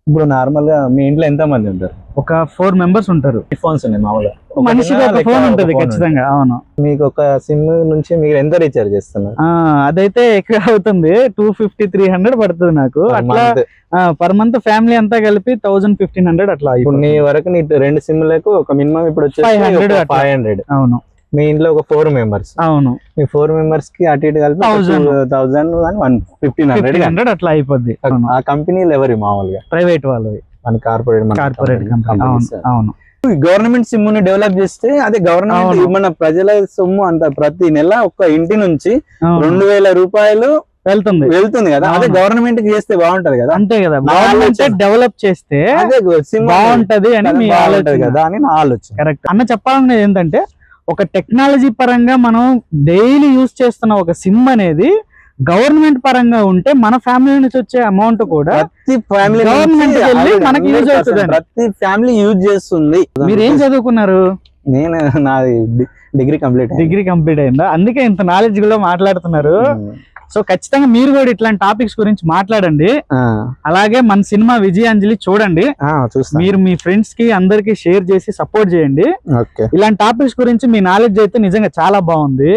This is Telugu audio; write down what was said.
ఇప్పుడు నార్మల్ గా మీ ఇంట్లో ఎంత మంది ఉంటారు? ఒక 4 members ఉంటారు. ఫోన్స్ ఉన్నాయి మామూలుగా, మనిషికి ఒక ఫోన్ ఉంటుంది ఖచ్చితంగా. అవును. మీకు ఒక సిమ్ నుంచి మీరు ఎంత రీఛార్జ్ చేస్తున్నారు? అదైతే ఎక్కువ అవుతుంది, 250-300 పడుతుంది నాకు అట్లా పర్ మంత్. ఫ్యామిలీ అంతా కలిపి 1000-1500 అట్లా. ఇప్పుడు నీ వరకు నీ 2 సిమ్లకు ఒక మినిమం ఇప్పుడు వచ్చి 500. అవును. మీ ఇంట్లో ఒక 4 members. అవును. మీ 4 members కి అటు ఇటు కలిపి 1000-1500 అట్లా అయిపోద్ది. ఆ కంపెనీలు ఎవరి మామూలుగా? ప్రైవేట్ వాళ్ళవి, మన కార్పొరేట్ కంపెనీ. అవును. గవర్నమెంట్ సిమ్ ని డెవలప్ చేస్తే అదే గవర్నమెంట్ మన ప్రజల సొమ్ము అంత ప్రతి నెల ఒక్క ఇంటి నుంచి 2000 రూపాయలు వెళ్తుంది కదా. అదే గవర్నమెంట్ కి చేస్తే బాగుంటది కదా. అంతే కదా, డెవలప్ చేస్తే అదే బాగుంటది అని మీ ఆలోచన కదా అని నా ఆలోచన. కరెక్ట్ అన్న. చెప్పాలనేది ఏంటంటే, ఒక టెక్నాలజీ పరంగా మనం డైలీ యూజ్ చేస్తున్న ఒక సిమ్ అనేది గవర్నమెంట్ పరంగా ఉంటే మన ఫ్యామిలీ నుంచి వచ్చే అమౌంట్ కూడా ప్రతి ఫ్యామిలీ గవర్నమెంట్ మనకి యూజ్ అవుతుంది. ప్రతి ఫ్యామిలీ యూజ్ చేస్తుంది. మీరు ఏం చదువుకున్నారు? నేను నాది డిగ్రీ కంప్లీట్ అయిందా? అందుకే ఇంత నాలెడ్జ్ కూడా మాట్లాడుతున్నారు. సో ఖచ్చితంగా మీరు కూడా ఇట్లాంటి టాపిక్స్ గురించి మాట్లాడండి. అలాగే మన సినిమా విజయాంజలి చూడండి, మీరు మీ ఫ్రెండ్స్ కి అందరికి షేర్ చేసి సపోర్ట్ చేయండి. ఇలాంటి టాపిక్స్ గురించి మీ నాలెడ్జ్ అయితే నిజంగా చాలా బాగుంది.